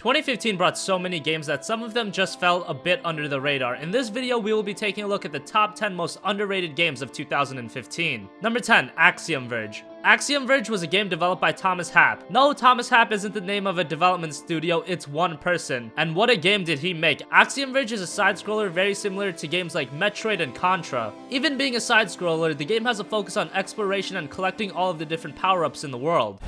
2015 brought so many games that some of them just fell a bit under the radar. In this video, we will be taking a look at the top 10 most underrated games of 2015. Number 10, Axiom Verge. Axiom Verge was a game developed by Thomas Happ. No, Thomas Happ isn't the name of a development studio, it's one person. And what a game did he make. Axiom Verge is a side-scroller very similar to games like Metroid and Contra. Even being a side-scroller, the game has a focus on exploration and collecting all of the different power-ups in the world.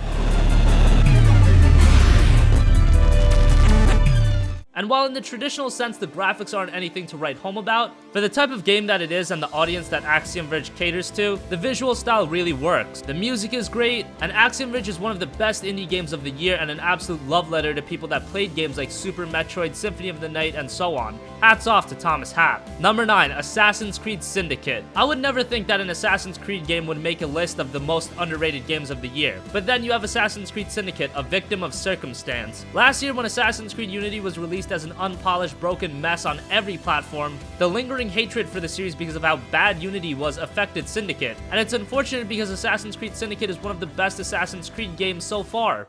And while in the traditional sense the graphics aren't anything to write home about, for the type of game that it is and the audience that Axiom Verge caters to, the visual style really works. The music is great, and Axiom Verge is one of the best indie games of the year and an absolute love letter to people that played games like Super Metroid, Symphony of the Night, and so on. Hats off to Thomas Happ. Number 9, Assassin's Creed Syndicate. I would never think that an Assassin's Creed game would make a list of the most underrated games of the year, but then you have Assassin's Creed Syndicate, a victim of circumstance. Last year when Assassin's Creed Unity was released as an unpolished, broken mess on every platform, the lingering hatred for the series because of how bad Unity was affected Syndicate, and it's unfortunate because Assassin's Creed Syndicate is one of the best Assassin's Creed games so far.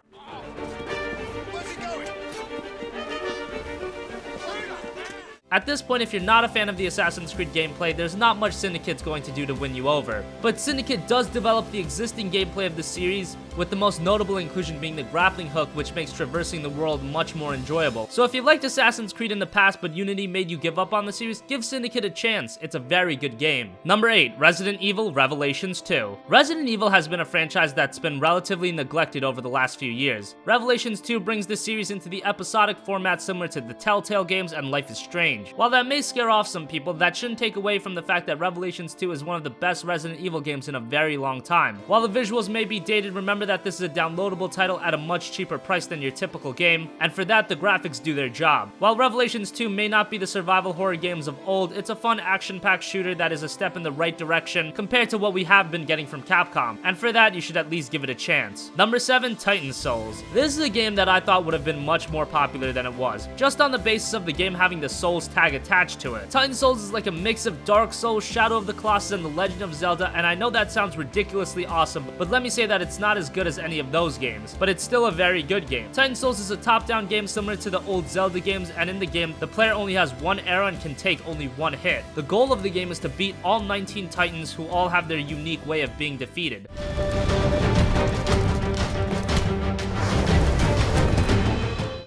At this point, if you're not a fan of the Assassin's Creed gameplay, there's not much Syndicate's going to do to win you over. But Syndicate does develop the existing gameplay of the series, with the most notable inclusion being the grappling hook, which makes traversing the world much more enjoyable. So if you liked Assassin's Creed in the past but Unity made you give up on the series, give Syndicate a chance. It's a very good game. Number 8, Resident Evil Revelations 2. Resident Evil has been a franchise that's been relatively neglected over the last few years. Revelations 2 brings this series into the episodic format similar to the Telltale games and Life is Strange. While that may scare off some people, that shouldn't take away from the fact that Revelations 2 is one of the best Resident Evil games in a very long time. While the visuals may be dated, remember that this is a downloadable title at a much cheaper price than your typical game, and for that the graphics do their job. While Revelations 2 may not be the survival horror games of old, it's a fun action-packed shooter that is a step in the right direction compared to what we have been getting from Capcom, and for that you should at least give it a chance. Number 7, Titan Souls. This is a game that I thought would have been much more popular than it was, just on the basis of the game having the Souls tag attached to it. Titan Souls is like a mix of Dark Souls, Shadow of the Colossus, and The Legend of Zelda, and I know that sounds ridiculously awesome, but let me say that it's not as good as any of those games, but it's still a very good game. Titan Souls is a top-down game similar to the old Zelda games, and in the game, the player only has one arrow and can take only one hit. The goal of the game is to beat all 19 Titans who all have their unique way of being defeated.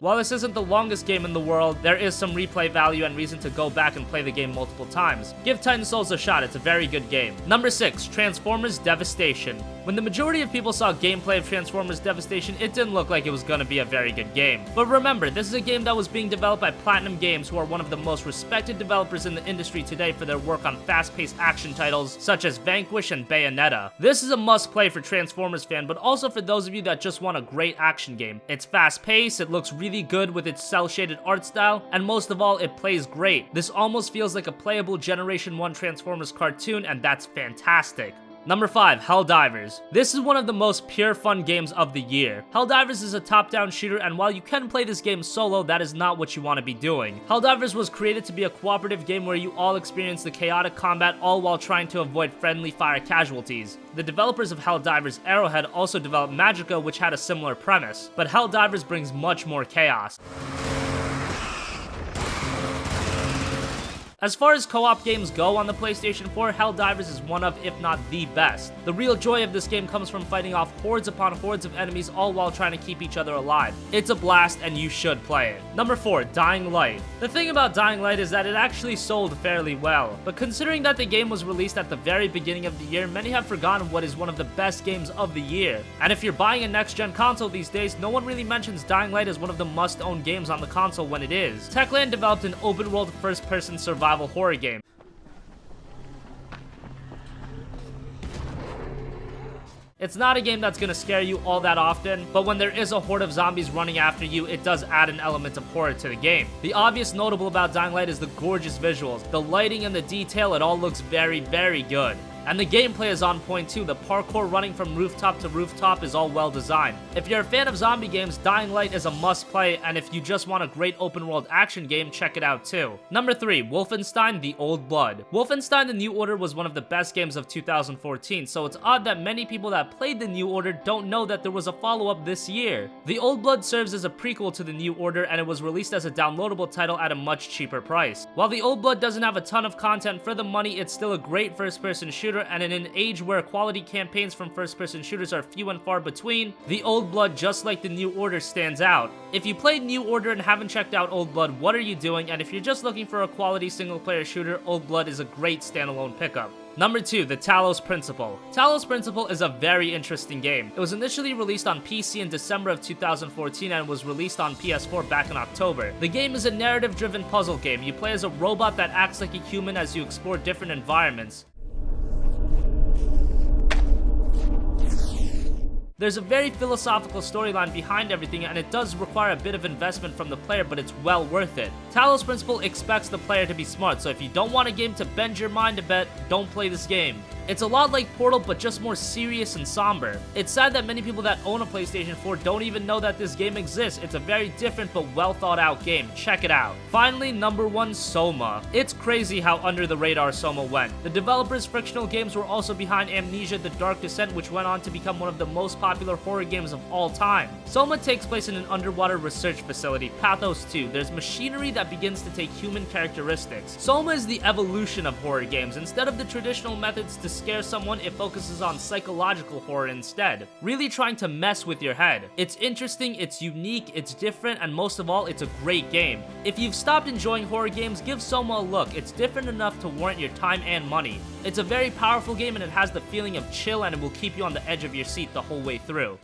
While this isn't the longest game in the world, there is some replay value and reason to go back and play the game multiple times. Give Titan Souls a shot, it's a very good game. Number 6, Transformers Devastation. When the majority of people saw gameplay of Transformers Devastation, it didn't look like it was gonna be a very good game. But remember, this is a game that was being developed by Platinum Games, who are one of the most respected developers in the industry today for their work on fast-paced action titles such as Vanquish and Bayonetta. This is a must-play for Transformers fan, but also for those of you that just want a great action game. It's fast-paced, it looks really good with its cel-shaded art style, and most of all, it plays great. This almost feels like a playable Generation 1 Transformers cartoon, and that's fantastic. Number 5, Helldivers. This is one of the most pure fun games of the year. Helldivers is a top-down shooter, and while you can play this game solo, that is not what you want to be doing. Helldivers was created to be a cooperative game where you all experience the chaotic combat, all while trying to avoid friendly fire casualties. The developers of Helldivers Arrowhead also developed Magica, which had a similar premise, but Helldivers brings much more chaos. As far as co-op games go on the PlayStation 4, Helldivers is one of, if not the best. The real joy of this game comes from fighting off hordes upon hordes of enemies, all while trying to keep each other alive. It's a blast and you should play it. Number 4, Dying Light. The thing about Dying Light is that it actually sold fairly well, but considering that the game was released at the very beginning of the year, many have forgotten what is one of the best games of the year. And if you're buying a next-gen console these days, no one really mentions Dying Light as one of the must-own games on the console when it is. Techland developed an open-world first-person survival horror game. It's not a game that's gonna scare you all that often, but when there is a horde of zombies running after you, it does add an element of horror to the game. The obvious notable about Dying Light is the gorgeous visuals. The lighting and the detail, it all looks very, very good. And the gameplay is on point too. The parkour running from rooftop to rooftop is all well designed. If you're a fan of zombie games, Dying Light is a must play, and if you just want a great open world action game, check it out too. Number 3, Wolfenstein: The Old Blood. Wolfenstein: The New Order was one of the best games of 2014, so it's odd that many people that played The New Order don't know that there was a follow-up this year. The Old Blood serves as a prequel to The New Order, and it was released as a downloadable title at a much cheaper price. While The Old Blood doesn't have a ton of content for the money, it's still a great first-person shooter, and in an age where quality campaigns from first-person shooters are few and far between, The Old Blood, just like The New Order, stands out. If you played New Order and haven't checked out Old Blood, what are you doing? And if you're just looking for a quality single-player shooter, Old Blood is a great standalone pickup. Number 2, the Talos Principle. Talos Principle is a very interesting game. It was initially released on PC in December of 2014 and was released on PS4 back in October. The game is a narrative-driven puzzle game. You play as a robot that acts like a human as you explore different environments. There's a very philosophical storyline behind everything, and it does require a bit of investment from the player, but it's well worth it. Talos Principle expects the player to be smart, so if you don't want a game to bend your mind a bit, don't play this game. It's a lot like Portal, but just more serious and somber. It's sad that many people that own a PlayStation 4 don't even know that this game exists. It's a very different but well thought out game. Check it out. Finally, number 1, SOMA. It's crazy how under the radar SOMA went. The developers' Frictional Games were also behind Amnesia: The Dark Descent, which went on to become one of the most popular horror games of all time. SOMA takes place in an underwater research facility, Pathos 2. There's machinery that begins to take human characteristics. SOMA is the evolution of horror games. Instead of the traditional methods to scare someone, it focuses on psychological horror instead, really trying to mess with your head. It's interesting, it's unique, it's different, and most of all, it's a great game. If you've stopped enjoying horror games, give SOMA a look. It's different enough to warrant your time and money. It's a very powerful game, and it has the feeling of chill, and it will keep you on the edge of your seat the whole way through.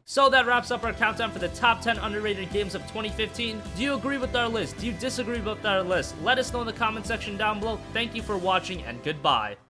So that wraps up our countdown for the top 10 underrated games of 2015. Do you agree with our list? Do you disagree with our list? Let us know in the comment section down below. Thank you for watching, and goodbye.